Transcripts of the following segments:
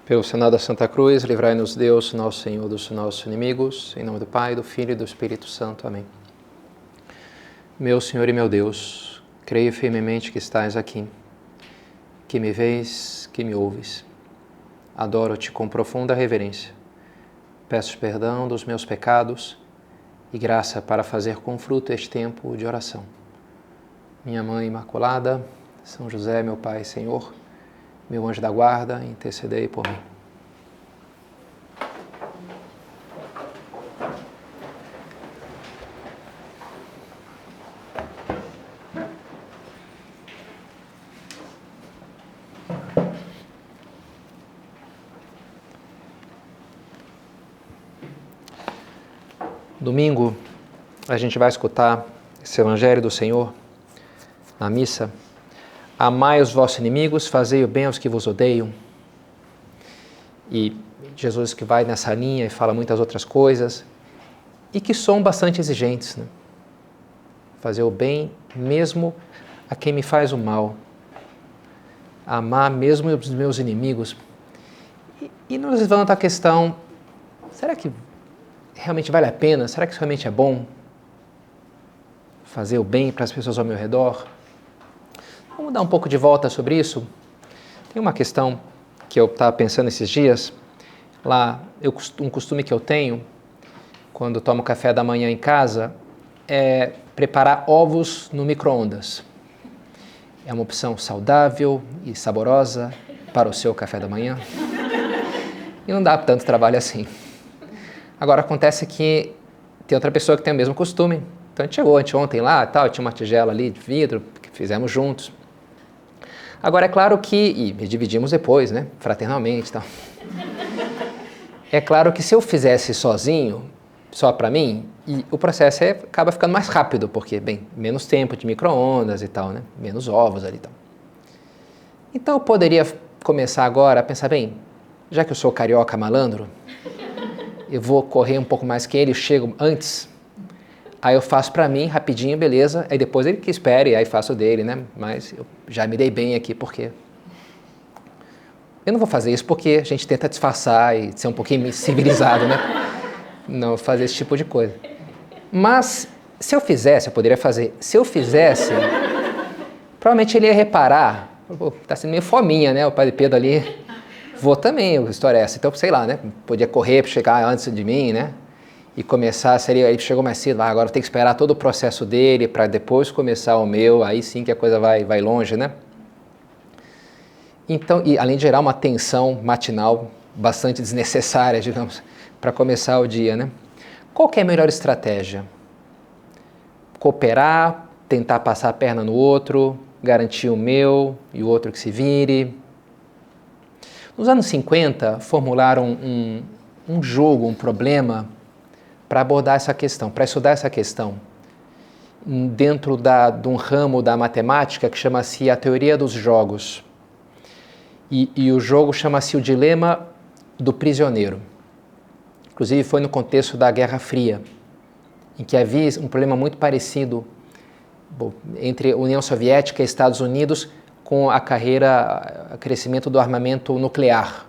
Pelo sinal da Santa Cruz, livrai-nos Deus, nosso Senhor, dos nossos inimigos, em nome do Pai, do Filho e do Espírito Santo. Amém. Meu Senhor e meu Deus, creio firmemente que estás aqui, que me vês, que me ouves. Adoro-te com profunda reverência. Peço perdão dos meus pecados e graça para fazer com fruto este tempo de oração. Minha Mãe Imaculada, São José, meu Pai e Senhor, meu anjo da guarda, intercedei por mim. Domingo, a gente vai escutar esse Evangelho do Senhor na missa. Amai os vossos inimigos, fazei o bem aos que vos odeiam. E Jesus que vai nessa linha e fala muitas outras coisas e que são bastante exigentes, né? Fazer o bem mesmo a quem me faz o mal. Amar mesmo os meus inimigos. E nos levanta a questão, será que realmente vale a pena? Será que isso realmente é bom? Fazer o bem para as pessoas ao meu redor? Vamos dar um pouco de volta sobre isso? Tem uma questão que eu estava pensando esses dias. Um costume que eu tenho, quando tomo café da manhã em casa, é preparar ovos no micro-ondas. É uma opção saudável e saborosa para o seu café da manhã. E não dá tanto trabalho assim. Agora, acontece que tem outra pessoa que tem o mesmo costume. Então, a gente chegou anteontem lá, tinha uma tigela ali de vidro, que fizemos juntos. Agora, é claro que, e dividimos depois, né, fraternalmente e tal. É claro que se eu fizesse sozinho, só para mim, o processo acaba ficando mais rápido, porque, menos tempo de micro-ondas e tal, né, menos ovos ali e tal. Então, eu poderia começar agora a pensar, já que eu sou carioca malandro, eu vou correr um pouco mais que ele, eu chego antes, aí eu faço para mim, rapidinho, beleza, aí depois ele que espere, aí faço dele, né? Mas eu já me dei bem aqui, porque eu não vou fazer isso porque a gente tenta disfarçar e ser um pouquinho civilizado, né? Não fazer esse tipo de coisa. Mas, se eu fizesse, eu poderia fazer, se eu fizesse, provavelmente ele ia reparar, tá sendo meio fominha, né? O Padre Pedro ali, vou também, a história é essa. Então, sei lá, né? Podia correr para chegar antes de mim, né? E começar, ele chegou mais cedo, agora tem que esperar todo o processo dele para depois começar o meu, aí sim que a coisa vai longe, né? Então, e além de gerar uma tensão matinal bastante desnecessária, digamos, para começar o dia, né? Qual que é a melhor estratégia? Cooperar, tentar passar a perna no outro, garantir o meu e o outro que se vire. Nos anos 50, formularam um jogo, um problema, para abordar essa questão, para estudar essa questão, dentro de um ramo da matemática que chama-se a teoria dos jogos. E o jogo chama-se o dilema do prisioneiro. Inclusive foi no contexto da Guerra Fria, em que havia um problema muito parecido entre a União Soviética e Estados Unidos com a crescimento do armamento nuclear.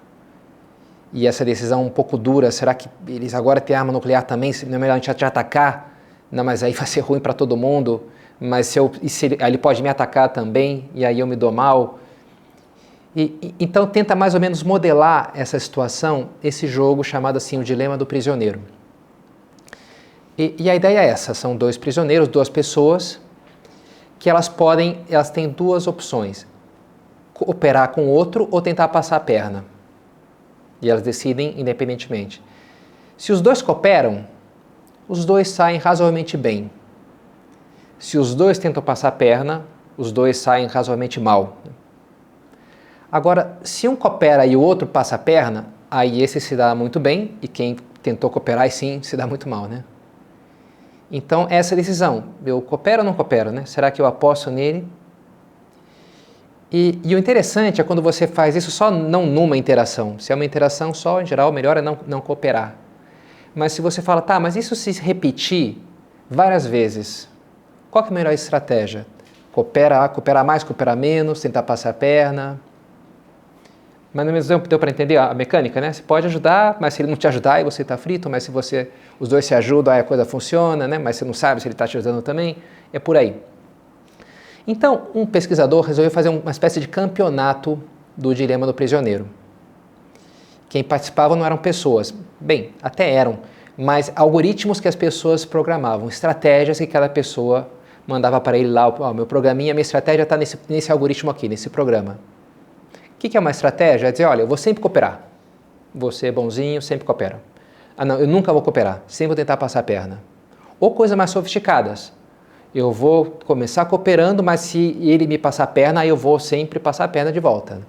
E essa decisão um pouco dura, será que eles agora têm arma nuclear também? Não é melhor a gente te atacar? Não, mas aí vai ser ruim para todo mundo. Mas ele pode me atacar também, e aí eu me dou mal. Então tenta mais ou menos modelar essa situação, esse jogo chamado assim o dilema do prisioneiro. E a ideia é essa, são dois prisioneiros, duas pessoas, que elas têm duas opções, cooperar com o outro ou tentar passar a perna. E elas decidem independentemente. Se os dois cooperam, os dois saem razoavelmente bem. Se os dois tentam passar a perna, os dois saem razoavelmente mal. Agora, se um coopera e o outro passa a perna, aí esse se dá muito bem e quem tentou cooperar, sim, se dá muito mal, né? Então, essa é a decisão. Eu coopero ou não coopero, né? Será que eu aposto nele? E o interessante é quando você faz isso só não numa interação. Se é uma interação só, em geral, o melhor é não cooperar. Mas se você fala, mas isso se repetir várias vezes, qual que é a melhor estratégia? Cooperar mais, cooperar menos, tentar passar a perna. Mas no mesmo tempo deu para entender a mecânica, né? Você pode ajudar, mas se ele não te ajudar, aí você está frito, mas se os dois se ajudam, aí a coisa funciona, né? Mas você não sabe se ele está te ajudando também, é por aí. Então, um pesquisador resolveu fazer uma espécie de campeonato do dilema do prisioneiro. Quem participava não eram pessoas, bem, até eram, mas algoritmos que as pessoas programavam, estratégias que cada pessoa mandava para ele lá, meu programinha, minha estratégia está nesse algoritmo aqui, nesse programa. O que é uma estratégia? É dizer, olha, eu vou sempre cooperar. Você é bonzinho, sempre coopera. Ah não, eu nunca vou cooperar, sempre vou tentar passar a perna. Ou coisas mais sofisticadas. Eu vou começar cooperando, mas se ele me passar a perna, aí eu vou sempre passar a perna de volta.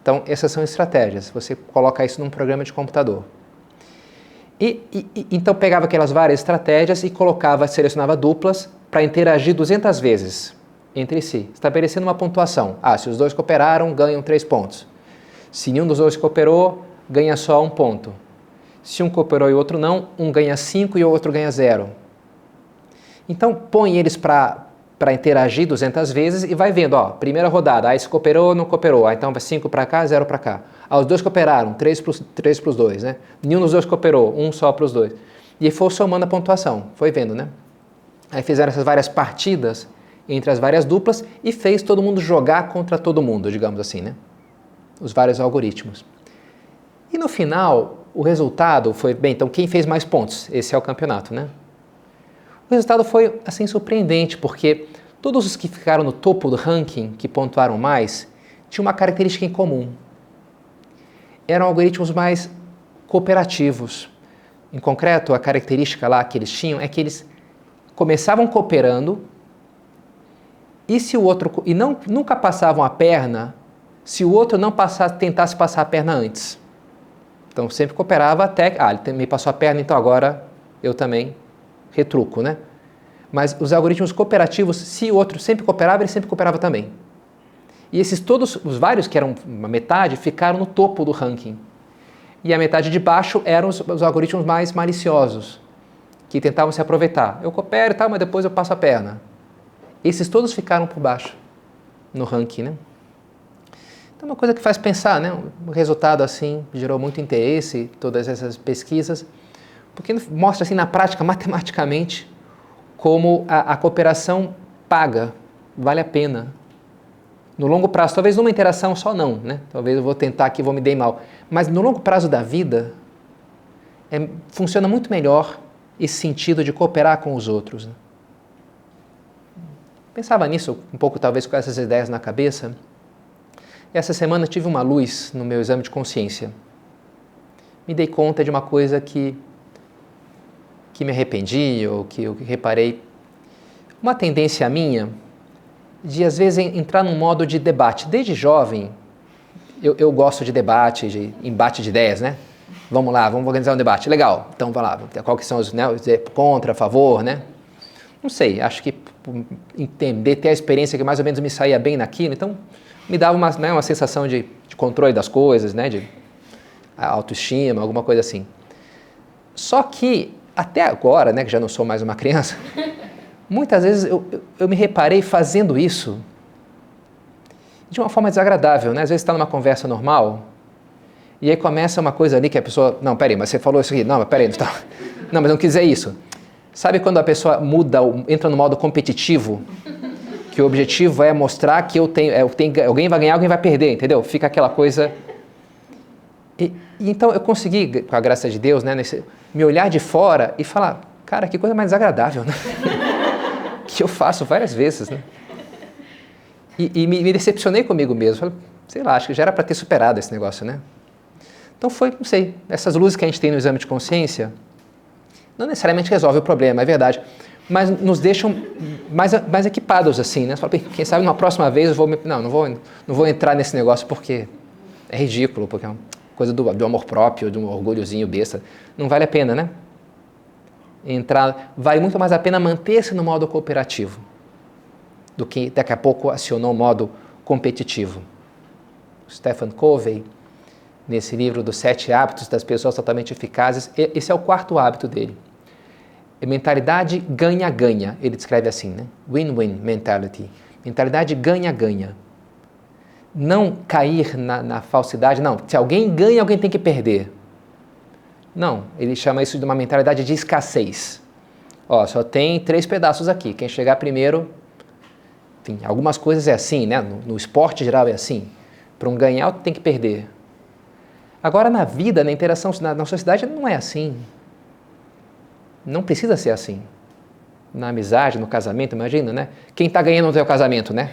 Então, essas são estratégias. Você coloca isso num programa de computador. Então, pegava aquelas várias estratégias e selecionava duplas para interagir 200 vezes entre si, estabelecendo uma pontuação. Se os dois cooperaram, ganham 3 pontos. Se nenhum dos dois cooperou, ganha só 1 ponto. Se um cooperou e o outro não, um ganha 5 e o outro ganha 0. Então, põe eles para interagir 200 vezes e vai vendo, primeira rodada, esse cooperou ou não cooperou, então vai 5 para cá, 0 para cá. Os dois cooperaram, 3 para os dois, né? Nenhum dos dois cooperou, 1 só para os dois. E foi somando a pontuação, foi vendo, né? Aí fizeram essas várias partidas entre as várias duplas e fez todo mundo jogar contra todo mundo, digamos assim, né? Os vários algoritmos. E no final, o resultado foi, então quem fez mais pontos? Esse é o campeonato, né? O resultado foi, assim, surpreendente, porque todos os que ficaram no topo do ranking, que pontuaram mais, tinham uma característica em comum. Eram algoritmos mais cooperativos. Em concreto, a característica lá que eles tinham é que eles começavam cooperando e nunca passavam a perna se o outro não tentasse passar a perna antes. Então, sempre cooperava até... ele me passou a perna, então agora eu também retruco, né? Mas os algoritmos cooperativos, se o outro sempre cooperava, ele sempre cooperava também. E esses todos, os vários que eram uma metade, ficaram no topo do ranking. E a metade de baixo eram os algoritmos mais maliciosos, que tentavam se aproveitar. Eu coopero e tal, mas depois eu passo a perna. Esses todos ficaram por baixo no ranking, né? Então, uma coisa que faz pensar, né? O resultado, assim, gerou muito interesse, todas essas pesquisas, porque mostra, assim, na prática, matematicamente, como a cooperação paga, vale a pena. No longo prazo, talvez numa interação só não, né? Talvez eu vou tentar aqui, vou me dar mal. Mas no longo prazo da vida, funciona muito melhor esse sentido de cooperar com os outros, né? Pensava nisso um pouco, talvez, com essas ideias na cabeça. E essa semana tive uma luz no meu exame de consciência. Me dei conta de uma coisa que me arrependi ou que eu reparei. Uma tendência minha de, às vezes, entrar num modo de debate. Desde jovem, eu gosto de debate, de embate de ideias, né? Vamos lá, vamos organizar um debate. Legal, então vamos lá. Qual que são os, né, contra, a favor, né? Não sei, acho que entender, ter a experiência que mais ou menos me saía bem naquilo, então me dava uma sensação de controle das coisas, né? De autoestima, alguma coisa assim. Só que, até agora, né, que já não sou mais uma criança, muitas vezes eu me reparei fazendo isso de uma forma desagradável, né? Às vezes está numa conversa normal e aí começa uma coisa ali que a pessoa... Não, peraí, mas você falou isso aqui. Não, mas peraí, não, mas não quis dizer isso. Sabe quando a pessoa entra no modo competitivo? Que o objetivo é mostrar que alguém vai ganhar, alguém vai perder, entendeu? Fica aquela coisa... Então eu consegui, com a graça de Deus, né, me olhar de fora e falar, cara, que coisa mais desagradável, né? Que eu faço várias vezes, né? E me decepcionei comigo mesmo. Falei, sei lá, acho que já era para ter superado esse negócio, né? Então foi, não sei, essas luzes que a gente tem no exame de consciência não necessariamente resolve o problema, é verdade, mas nos deixam mais equipados assim, né? Você fala, quem sabe numa próxima vez eu vou... Não vou entrar nesse negócio porque é ridículo, porque é uma coisa do amor próprio, de um orgulhozinho besta. Não vale a pena, né? Vale muito mais a pena manter-se no modo cooperativo do que daqui a pouco acionou o modo competitivo. Stephen Covey, nesse livro dos 7 hábitos das pessoas totalmente eficazes, esse é o 4º hábito dele. É mentalidade ganha-ganha, ele descreve assim, né? Win-win mentality. Mentalidade ganha-ganha. não cair na falsidade, não, se alguém ganha, alguém tem que perder. Não, ele chama isso de uma mentalidade de escassez. Ó, só tem 3 pedaços aqui, quem chegar primeiro, enfim, algumas coisas é assim, né? No esporte geral é assim. Para um ganhar, tem que perder. Agora, na vida, na interação, na sociedade, não é assim. Não precisa ser assim. Na amizade, no casamento, imagina, né? Quem está ganhando no teu casamento, né?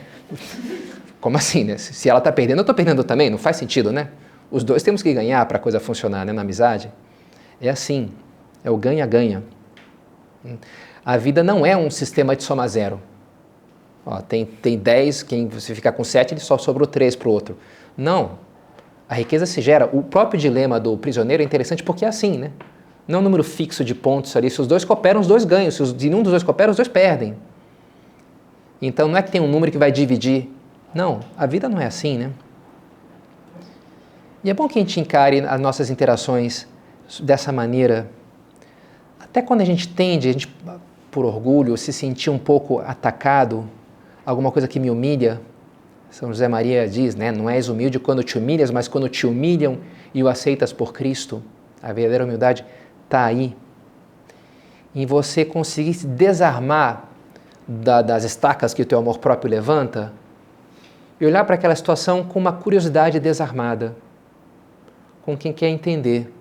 Como assim, né? Se ela está perdendo, eu estou perdendo também, não faz sentido, né? Os dois temos que ganhar para a coisa funcionar, né? Na amizade. É assim, é o ganha-ganha. A vida não é um sistema de soma zero. Ó, tem 10, quem você ficar com 7, ele só sobrou 3 para o outro. Não, a riqueza se gera. O próprio dilema do prisioneiro é interessante porque é assim, né? Não é um número fixo de pontos ali. Se os dois cooperam, os dois ganham. Se nenhum dos dois coopera, os dois perdem. Então não é que tem um número que vai dividir. Não, a vida não é assim, né? E é bom que a gente encare as nossas interações dessa maneira. Até quando a gente tende, por orgulho, se sentir um pouco atacado, alguma coisa que me humilha, São José Maria diz, né? Não és humilde quando te humilhas, mas quando te humilham e o aceitas por Cristo. A verdadeira humildade está aí. Em você conseguir se desarmar das estacas que o teu amor próprio levanta e olhar para aquela situação com uma curiosidade desarmada, com quem quer entender.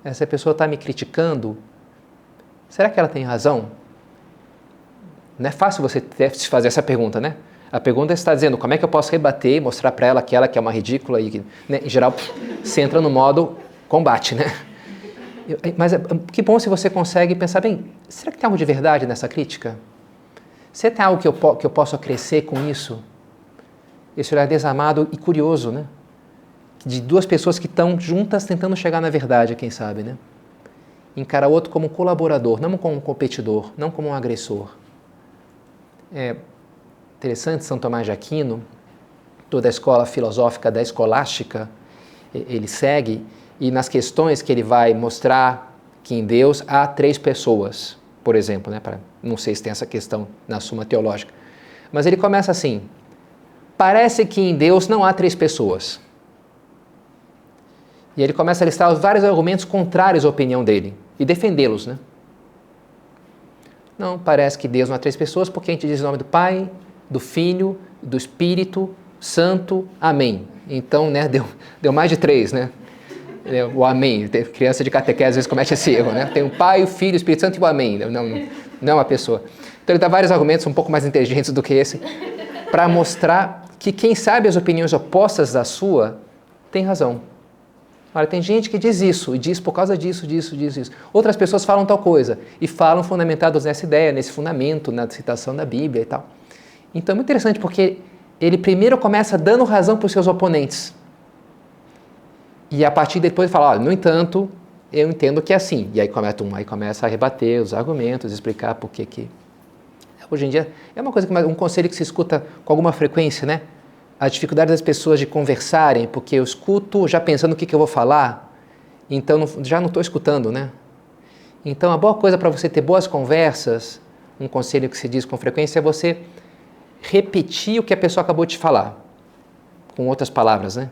Essa pessoa está me criticando? Será que ela tem razão? Não é fácil você se fazer essa pergunta, né? A pergunta está dizendo como é que eu posso rebater e mostrar para ela que ela que é uma ridícula e que, né, em geral, você entra no modo combate, né? Mas que bom se você consegue pensar, bem, será que tem algo de verdade nessa crítica? Será que tem algo que eu posso crescer com isso? Esse olhar desarmado e curioso, né? De 2 pessoas que estão juntas tentando chegar na verdade, quem sabe, né? Encara o outro como um colaborador, não como um competidor, não como um agressor. É interessante, São Tomás de Aquino, toda a escola filosófica da escolástica, ele segue, e nas questões que ele vai mostrar que em Deus há 3 pessoas, por exemplo, né? Não sei se tem essa questão na Suma Teológica, mas ele começa assim: parece que em Deus não há 3 pessoas. E ele começa a listar vários argumentos contrários à opinião dele e defendê-los, né? Não, parece que Deus não há 3 pessoas porque a gente diz o nome do Pai, do Filho, do Espírito Santo, Amém. Então, né, deu mais de 3, né? O Amém. Criança de catequese às vezes comete esse erro, né? Tem o Pai, o Filho, o Espírito Santo e o Amém. Não é uma pessoa. Então ele dá vários argumentos um pouco mais inteligentes do que esse para mostrar que quem sabe as opiniões opostas da sua tem razão. Olha, tem gente que diz isso, e diz por causa disso. Outras pessoas falam tal coisa, e falam fundamentados nessa ideia, nesse fundamento, na citação da Bíblia e tal. Então é muito interessante porque ele primeiro começa dando razão para os seus oponentes. E a partir de depois fala, olha, no entanto, eu entendo que é assim. E aí começa a rebater os argumentos, explicar por que... Hoje em dia, é uma coisa um conselho que se escuta com alguma frequência, né? A dificuldade das pessoas de conversarem, porque eu escuto já pensando o que eu vou falar, então já não estou escutando, né? Então a boa coisa para você ter boas conversas, um conselho que se diz com frequência, é você repetir o que a pessoa acabou de falar, com outras palavras, né?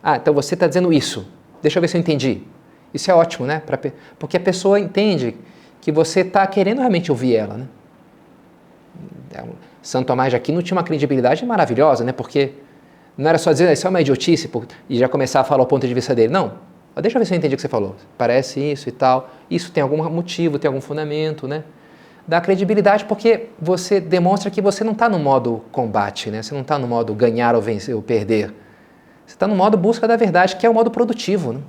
Ah, então você está dizendo isso, deixa eu ver se eu entendi. Isso é ótimo, né? Porque a pessoa entende que você está querendo realmente ouvir ela, né? São Tomás de Aquino tinha uma credibilidade maravilhosa, né? Porque não era só dizer, isso é uma idiotice, e já começar a falar o ponto de vista dele. Não, deixa eu ver se eu entendi o que você falou. Parece isso e tal. Isso tem algum motivo, tem algum fundamento, né? Dá credibilidade porque você demonstra que você não está no modo combate, né? Você não está no modo ganhar ou vencer ou perder. Você está no modo busca da verdade, que é o modo produtivo, né?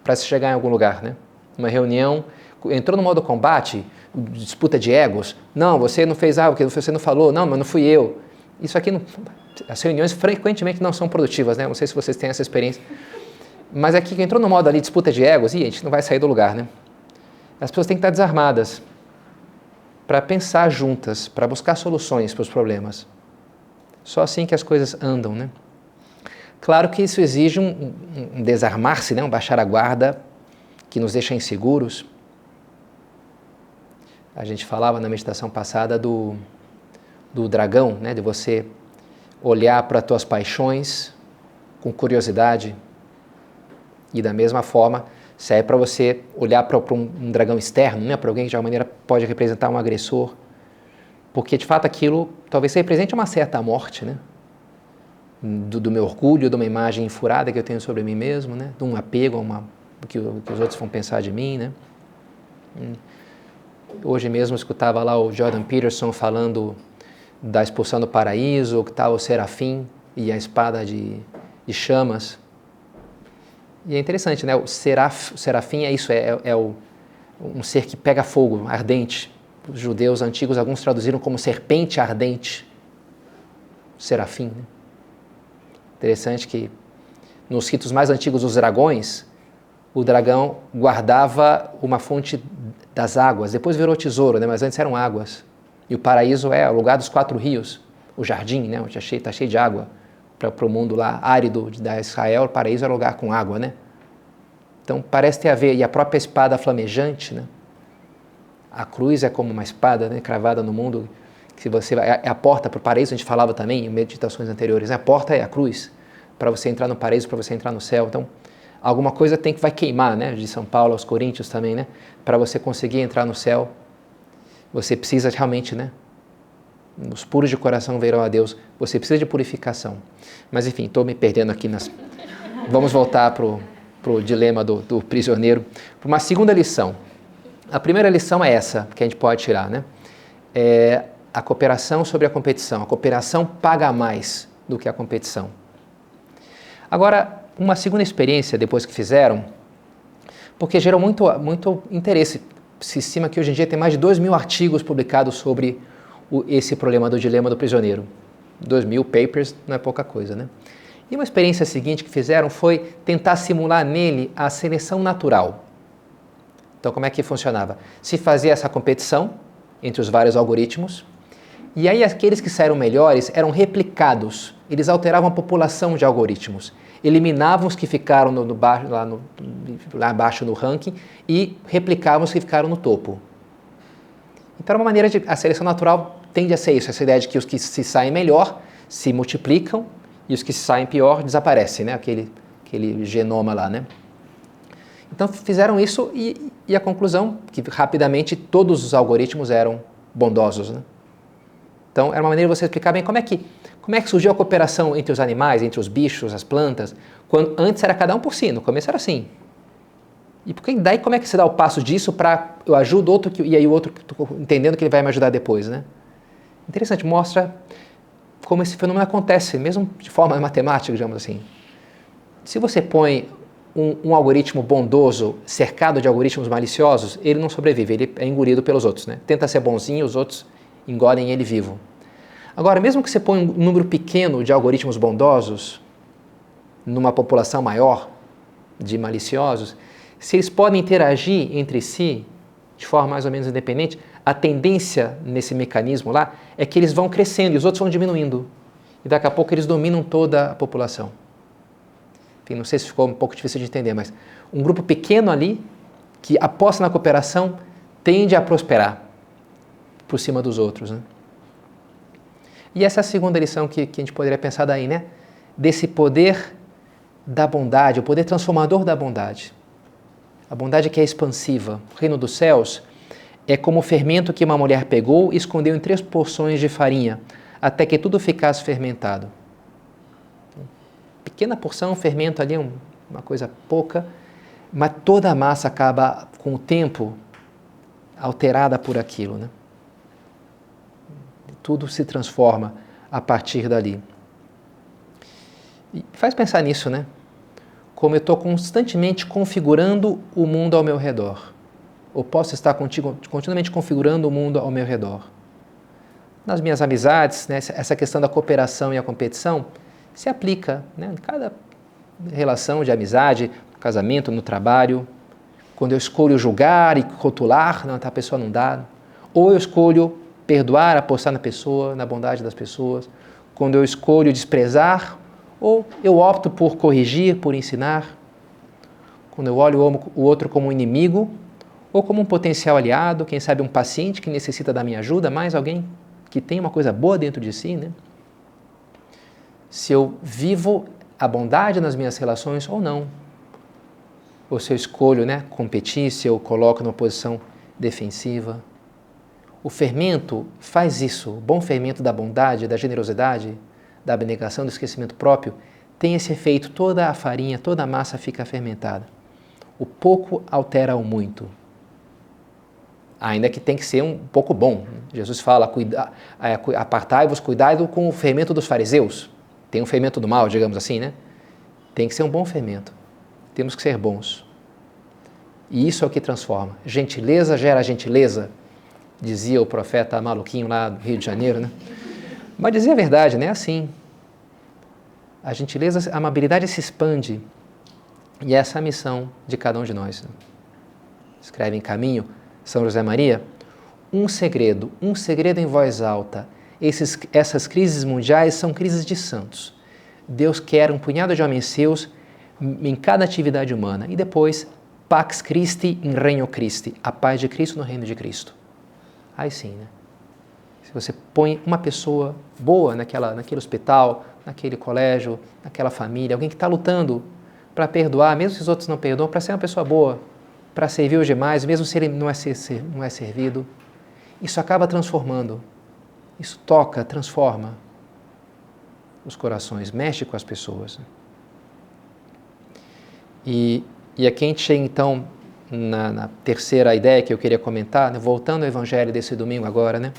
Para se chegar em algum lugar, né? Uma reunião, entrou no modo combate, disputa de egos. Não, você não fez algo que você não falou. Não, mas não fui eu. Isso aqui não... As reuniões frequentemente não são produtivas, né? Não sei se vocês têm essa experiência. Mas aqui que entrou no modo ali disputa de egos, e a gente não vai sair do lugar, né? As pessoas têm que estar desarmadas para pensar juntas, para buscar soluções para os problemas. Só assim que as coisas andam, né? Claro que isso exige um desarmar-se, né? Um baixar a guarda, que nos deixa inseguros. A gente falava na meditação passada do dragão, né? De você olhar para as tuas paixões com curiosidade. E da mesma forma, serve para você olhar para um dragão externo, né? Para alguém que de alguma maneira pode representar um agressor. Porque de fato aquilo talvez represente uma certa morte, né? Do meu orgulho, de uma imagem furada que eu tenho sobre mim mesmo, né? De um apego a que os outros vão pensar de mim, né? Hoje mesmo eu escutava lá o Jordan Peterson falando da expulsão do paraíso, que está o serafim e a espada de chamas. E é interessante, né? O serafim é isso, um ser que pega fogo, ardente. Os judeus antigos, alguns traduziram como serpente ardente. Serafim, né? Interessante que nos ritos mais antigos dos dragões, o dragão guardava uma fonte das águas, depois virou tesouro, né? Mas antes eram águas. E o paraíso é o lugar dos 4 rios, o jardim, né? Onde está cheio de água. Para o mundo lá árido da Israel, o paraíso era lugar com água, né? Então parece ter a ver, e a própria espada flamejante, né? A cruz é como uma espada, né? Cravada no mundo, que você é a porta para o paraíso, a gente falava também em meditações anteriores, né? A porta é a cruz, para você entrar no paraíso, para você entrar no céu. Então, alguma coisa vai queimar, né? De São Paulo aos Coríntios também, né? Para você conseguir entrar no céu, você precisa realmente, né? Os puros de coração verão a Deus. Você precisa de purificação. Mas enfim, estou me perdendo aqui Vamos voltar para o dilema do prisioneiro. Para uma segunda lição. A primeira lição é essa, que a gente pode tirar, né? É a cooperação sobre a competição. A cooperação paga mais do que a competição. Agora, uma segunda experiência, depois que fizeram, porque gerou muito interesse. Se estima que hoje em dia tem mais de 2.000 artigos publicados sobre esse problema do dilema do prisioneiro. 2.000 papers não é pouca coisa, né? E uma experiência seguinte que fizeram foi tentar simular nele a seleção natural. Então, como é que funcionava? Se fazia essa competição entre os vários algoritmos, e aí aqueles que saíram melhores eram replicados. Eles alteravam a população de algoritmos, eliminavam os que ficaram lá abaixo no ranking e replicavam os que ficaram no topo. Então, uma maneira a seleção natural tende a ser isso, essa ideia de que os que se saem melhor se multiplicam e os que se saem pior desaparecem, né? Aquele genoma lá, né? Então fizeram isso e a conclusão que rapidamente todos os algoritmos eram bondosos, né? Então era uma maneira de você explicar bem como é que surgiu a cooperação entre os animais, entre os bichos, as plantas, quando antes era cada um por si, no começo era assim. E daí como é que você dá o passo disso para eu ajudo outro e aí o outro entendendo que ele vai me ajudar depois, né? Interessante, mostra como esse fenômeno acontece, mesmo de forma matemática, digamos assim. Se você põe um algoritmo bondoso cercado de algoritmos maliciosos, ele não sobrevive, ele é engolido pelos outros, né? Tenta ser bonzinho, os outros engolem ele vivo. Agora, mesmo que você põe um número pequeno de algoritmos bondosos numa população maior de maliciosos, se eles podem interagir entre si de forma mais ou menos independente, a tendência nesse mecanismo lá é que eles vão crescendo e os outros vão diminuindo. E daqui a pouco eles dominam toda a população. Enfim, não sei se ficou um pouco difícil de entender, mas um grupo pequeno ali, que aposta na cooperação, tende a prosperar por cima dos outros, né? E essa é a segunda lição que a gente poderia pensar daí, né? Desse poder da bondade, o poder transformador da bondade. A bondade que é expansiva. O reino dos céus é como o fermento que uma mulher pegou e escondeu em 3 porções de farinha, até que tudo ficasse fermentado. Pequena porção, fermento ali, uma coisa pouca, mas toda a massa acaba, com o tempo, alterada por aquilo, né? Tudo se transforma a partir dali. E faz pensar nisso, né? Como eu estou constantemente configurando o mundo ao meu redor. Ou posso estar continuamente configurando o mundo ao meu redor. Nas minhas amizades, né, essa questão da cooperação e a competição se aplica, né, em cada relação de amizade, no casamento, no trabalho. Quando eu escolho julgar e rotular, não, a pessoa não dá. Ou eu escolho perdoar, apostar na pessoa, na bondade das pessoas. Quando eu escolho desprezar, ou eu opto por corrigir, por ensinar. Quando eu olho o outro como um inimigo, ou como um potencial aliado, quem sabe um paciente que necessita da minha ajuda, mais alguém que tem uma coisa boa dentro de si, né? se eu vivo a bondade nas minhas relações ou não. Ou se eu escolho, né, competir, se eu coloco numa posição defensiva. O fermento faz isso, o bom fermento da bondade, da generosidade, da abnegação, do esquecimento próprio, tem esse efeito, toda a farinha, toda a massa fica fermentada. O pouco altera o muito. Ainda que tem que ser um pouco bom. Jesus fala, apartai-vos, cuidado com o fermento dos fariseus. Tem um fermento do mal, digamos assim, né? Tem que ser um bom fermento. Temos que ser bons. E isso é o que transforma. Gentileza gera gentileza, dizia o profeta maluquinho lá do Rio de Janeiro, né? Mas dizia a verdade, né? Assim. A gentileza, a amabilidade se expande. E essa é a missão de cada um de nós. Escreve em Caminho, São José Maria, um segredo em voz alta. Essas crises mundiais são crises de santos. Deus quer um punhado de homens seus em cada atividade humana. E depois, Pax Christi in Regno Christi, a paz de Cristo no reino de Cristo. Aí sim, né? Se você põe uma pessoa boa naquele hospital, naquele colégio, naquela família, alguém que está lutando para perdoar, mesmo se os outros não perdoam, para ser uma pessoa boa, para servir os demais, mesmo se ele não é servido, isso acaba transformando. Isso toca, transforma os corações, mexe com as pessoas. E aqui a gente chega então na terceira ideia que eu queria comentar, né? Voltando ao evangelho desse domingo agora, né?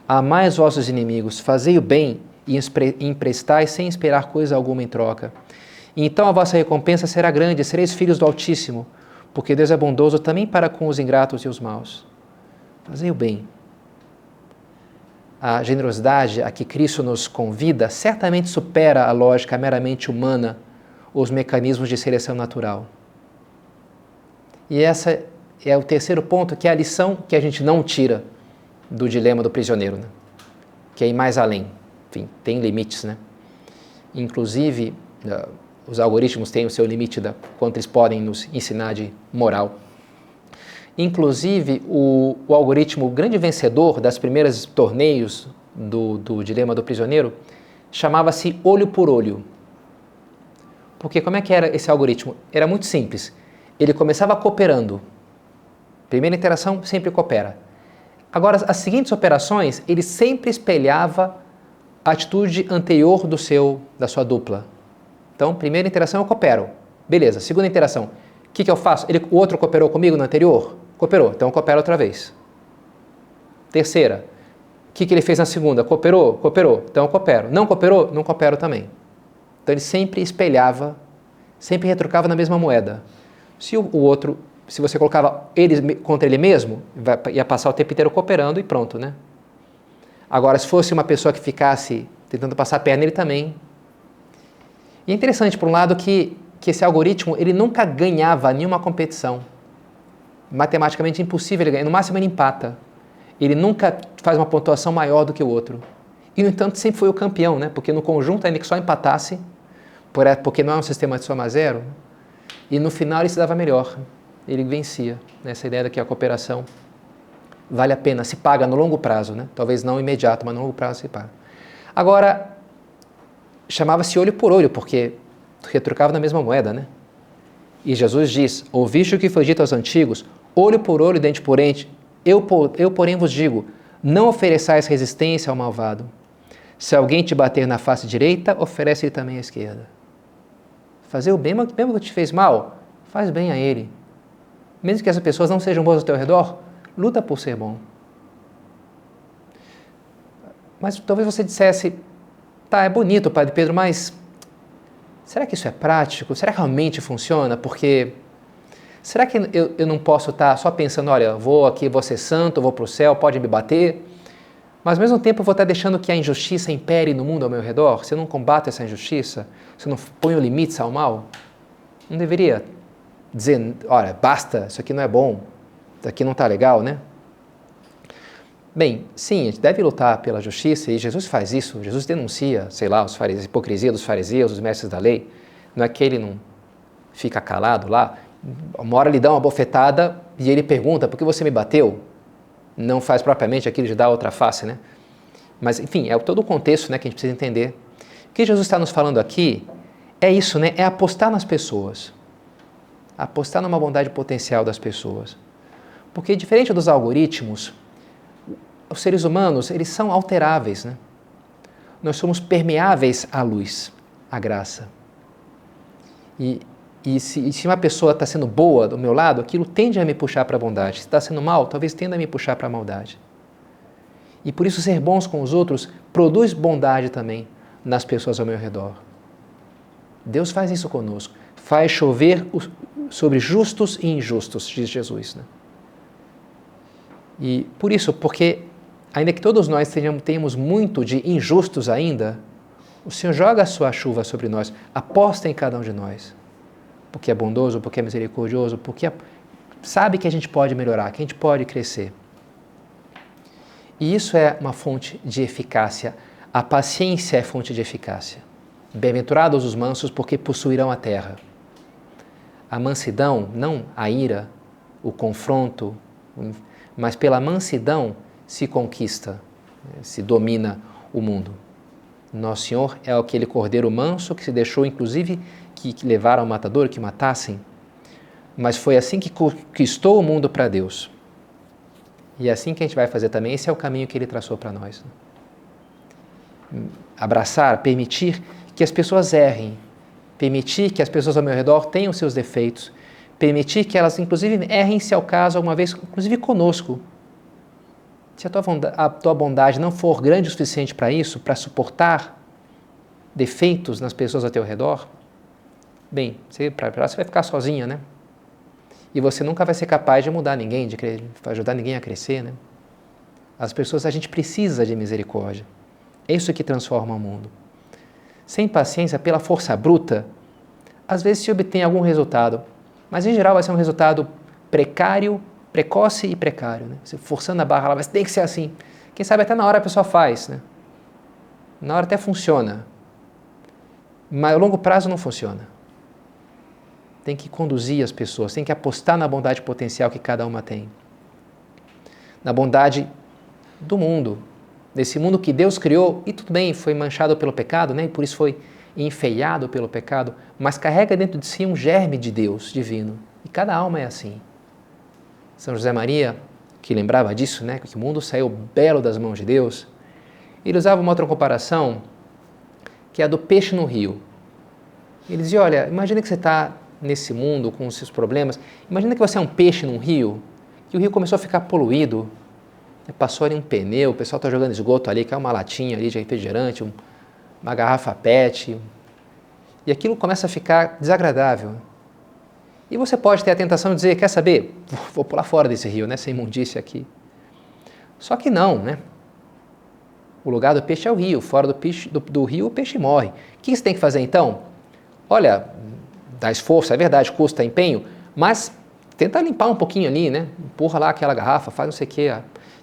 Amai os vossos inimigos, fazei o bem e emprestai sem esperar coisa alguma em troca. E então a vossa recompensa será grande, sereis filhos do Altíssimo, porque Deus é bondoso também para com os ingratos e os maus. Fazei o bem. A generosidade a que Cristo nos convida certamente supera a lógica meramente humana, os mecanismos de seleção natural. E essa é o terceiro ponto, que é a lição que a gente não tira do dilema do prisioneiro, né? Que é ir mais além. Enfim, tem limites, né? Inclusive, os algoritmos têm o seu limite da quanto eles podem nos ensinar de moral. Inclusive, o algoritmo, o grande vencedor das primeiras torneios do dilema do prisioneiro, chamava-se olho por olho. Porque como é que era esse algoritmo? Era muito simples. Ele começava cooperando. Primeira interação, sempre coopera. Agora, as seguintes operações, ele sempre espelhava a atitude anterior da sua dupla. Então, primeira interação, eu coopero. Beleza. Segunda interação, o que eu faço? O outro cooperou comigo no anterior? Cooperou, então eu coopero outra vez. Terceira, o que ele fez na segunda? Cooperou? Cooperou, então eu coopero. Não cooperou? Não coopero também. Então ele sempre espelhava, sempre retrucava na mesma moeda. Se você colocava ele contra ele mesmo, ia passar o tempo inteiro cooperando e pronto, né? Agora, se fosse uma pessoa que ficasse tentando passar a perna, ele também. E é interessante, por um lado, que esse algoritmo, ele nunca ganhava nenhuma competição. Matematicamente impossível ele ganhar, no máximo ele empata. Ele nunca faz uma pontuação maior do que o outro. E, no entanto, sempre foi o campeão, né? Porque no conjunto, ainda que só empatasse, porque não é um sistema de soma zero, e no final ele se dava melhor, ele vencia. Essa ideia de que a cooperação vale a pena, se paga no longo prazo, né? Talvez não imediato, mas no longo prazo se paga. Agora, chamava-se olho por olho, porque retrucava na mesma moeda, né? E Jesus diz, ouviste o que foi dito aos antigos, olho por olho, dente por dente, eu porém vos digo, não ofereçais resistência ao malvado. Se alguém te bater na face direita, oferece-lhe também a esquerda. Fazer o bem, mesmo que te fez mal, faz bem a ele. Mesmo que essas pessoas não sejam boas ao teu redor, luta por ser bom. Mas talvez você dissesse, tá, é bonito, Padre Pedro, mas será que isso é prático? Será que realmente funciona? Porque será que eu não posso estar só pensando, olha, vou ser santo, vou para o céu, pode me bater, mas ao mesmo tempo eu vou estar deixando que a injustiça impere no mundo ao meu redor? Se eu não combato essa injustiça, se eu não ponho limites ao mal, não deveria dizer, olha, basta, isso aqui não é bom, isso aqui não está legal, né? Bem, sim, a gente deve lutar pela justiça e Jesus faz isso, Jesus denuncia, sei lá, a hipocrisia dos fariseus, dos mestres da lei, não é que ele não fica calado lá, uma hora ele dá uma bofetada e ele pergunta, por que você me bateu? Não faz propriamente aquilo de dar outra face, né? Mas, enfim, é todo o contexto, né, que a gente precisa entender. que Jesus está nos falando aqui é isso, né? É apostar nas pessoas. Apostar numa bondade potencial das pessoas. Porque diferente dos algoritmos, os seres humanos, eles são alteráveis, né? Nós somos permeáveis à luz, à graça. E se uma pessoa está sendo boa do meu lado, aquilo tende a me puxar para a bondade. Se está sendo mal, talvez tenda a me puxar para a maldade. E por isso ser bons com os outros produz bondade também nas pessoas ao meu redor. Deus faz isso conosco. Faz chover sobre justos e injustos, diz Jesus, né? E por isso, porque ainda que todos nós tenhamos muito de injustos ainda, o Senhor joga a sua chuva sobre nós, aposta em cada um de nós, porque é bondoso, porque é misericordioso, porque sabe que a gente pode melhorar, que a gente pode crescer. E isso é uma fonte de eficácia. A paciência é fonte de eficácia. Bem-aventurados os mansos, porque possuirão a terra. A mansidão, não a ira, o confronto, mas pela mansidão se conquista, se domina o mundo. Nosso Senhor é aquele cordeiro manso que se deixou, inclusive, que levaram ao matador, que matassem, mas foi assim que conquistou o mundo para Deus. E é assim que a gente vai fazer também. Esse é o caminho que Ele traçou para nós. Abraçar, permitir que as pessoas errem, permitir que as pessoas ao meu redor tenham seus defeitos, permitir que elas, inclusive, errem se é o caso alguma vez, inclusive conosco. Se a tua bondade não for grande o suficiente para isso, para suportar defeitos nas pessoas ao teu redor, bem, você vai ficar sozinha, né? E você nunca vai ser capaz de mudar ninguém, de ajudar ninguém a crescer, né? As pessoas, a gente precisa de misericórdia. É isso que transforma o mundo. Sem paciência, pela força bruta, às vezes se obtém algum resultado, mas em geral vai ser um resultado precário, precoce e precário, né? Você forçando a barra, mas tem que ser assim. Quem sabe até na hora a pessoa faz, né? Na hora até funciona, mas a longo prazo não funciona. Tem que conduzir as pessoas, tem que apostar na bondade potencial que cada uma tem. Na bondade do mundo, desse mundo que Deus criou, e tudo bem, foi manchado pelo pecado, né? E por isso foi enfeiado pelo pecado, mas carrega dentro de si um germe de Deus divino. E cada alma é assim. São José Maria, que lembrava disso, né? Que o mundo saiu belo das mãos de Deus, ele usava uma outra comparação, que é a do peixe no rio. Ele dizia, olha, imagina que você está nesse mundo com os seus problemas, imagina que você é um peixe num rio, que o rio começou a ficar poluído, passou ali um pneu, o pessoal está jogando esgoto ali, caiu uma latinha ali de refrigerante, uma garrafa PET, e aquilo começa a ficar desagradável. E você pode ter a tentação de dizer, quer saber, vou pular fora desse rio, né, essa imundícia aqui. Só que não, né? O lugar do peixe é o rio, fora do rio o peixe morre. O que você tem que fazer então? Olha, dá esforço, é verdade, custa empenho, mas tenta limpar um pouquinho ali, né? Empurra lá aquela garrafa, faz não sei o quê.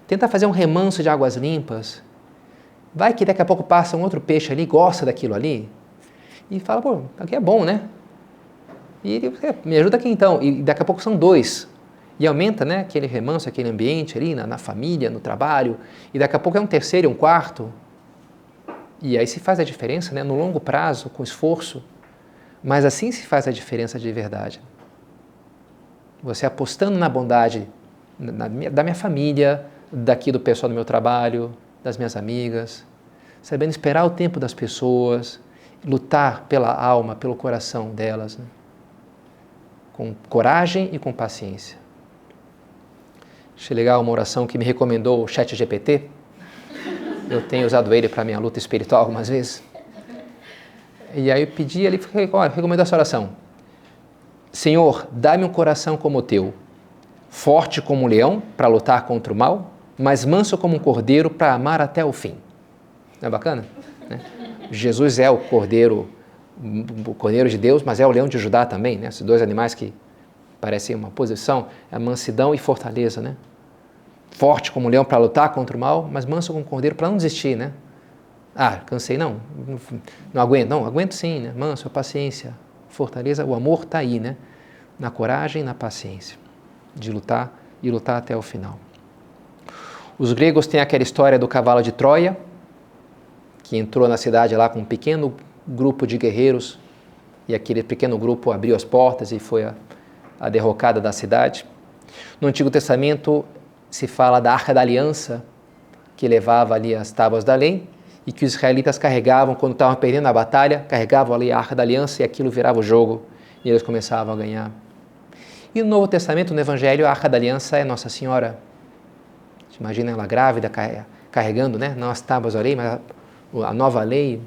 Tenta fazer um remanso de águas limpas. Vai que daqui a pouco passa um outro peixe ali, gosta daquilo ali, e fala, pô, aqui é bom, né? E ele, me ajuda aqui então. E daqui a pouco são dois. E aumenta, né, aquele remanso, aquele ambiente ali, na família, no trabalho. E daqui a pouco é um terceiro e um quarto. E aí se faz a diferença, né, no longo prazo, com esforço. Mas assim se faz a diferença de verdade. Você apostando na bondade da minha família, daqui do pessoal do meu trabalho, das minhas amigas, sabendo esperar o tempo das pessoas, lutar pela alma, pelo coração delas, né? Com coragem e com paciência. Achei legal uma oração que me recomendou o ChatGPT. Eu tenho usado ele para minha luta espiritual algumas vezes. E aí eu pedi, ele recomendou essa oração. Senhor, dá-me um coração como o teu, forte como um leão para lutar contra o mal, mas manso como um cordeiro para amar até o fim. Não é bacana? Né? Jesus é o cordeiro de Deus, mas é o leão de Judá também, né? Esses dois animais que parecem uma posição, é a mansidão e fortaleza, né? Forte como um leão para lutar contra o mal, mas manso como um cordeiro para não desistir, né? Ah, cansei, não aguento, não, aguento sim, né? Manso, a paciência, fortaleza, o amor está aí, né? Na coragem e na paciência, de lutar e lutar até o final. Os gregos têm aquela história do cavalo de Troia, que entrou na cidade lá com um pequeno grupo de guerreiros, e aquele pequeno grupo abriu as portas e foi a derrocada da cidade. No Antigo Testamento se fala da Arca da Aliança, que levava ali as tábuas da lei, e que os israelitas carregavam quando estavam perdendo a batalha, carregavam ali a Arca da Aliança e aquilo virava o jogo, e eles começavam a ganhar. E no Novo Testamento, no Evangelho, a Arca da Aliança é Nossa Senhora. Imagina ela grávida, carregando, né, não as tábuas da lei, mas a nova lei,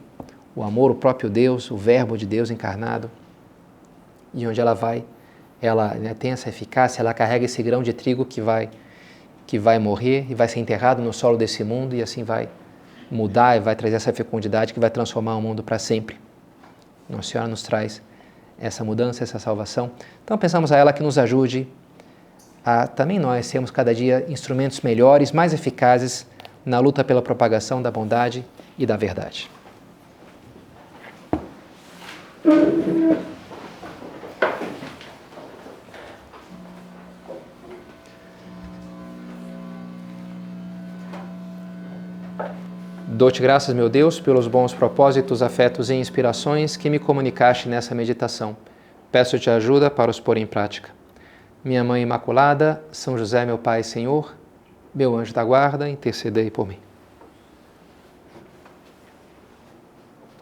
o amor, o próprio Deus, o verbo de Deus encarnado. E onde ela vai, ela, né, tem essa eficácia, ela carrega esse grão de trigo que vai morrer e vai ser enterrado no solo desse mundo e assim vai mudar e vai trazer essa fecundidade que vai transformar o mundo para sempre. Nossa Senhora nos traz essa mudança, essa salvação. Então pensamos a ela que nos ajude a também nós sermos cada dia instrumentos melhores, mais eficazes na luta pela propagação da bondade e da verdade. Dou-te graças, meu Deus, pelos bons propósitos, afetos e inspirações que me comunicaste nessa meditação. Peço-te ajuda para os pôr em prática. Minha Mãe Imaculada, São José, meu Pai e Senhor, meu anjo da guarda, intercedei por mim.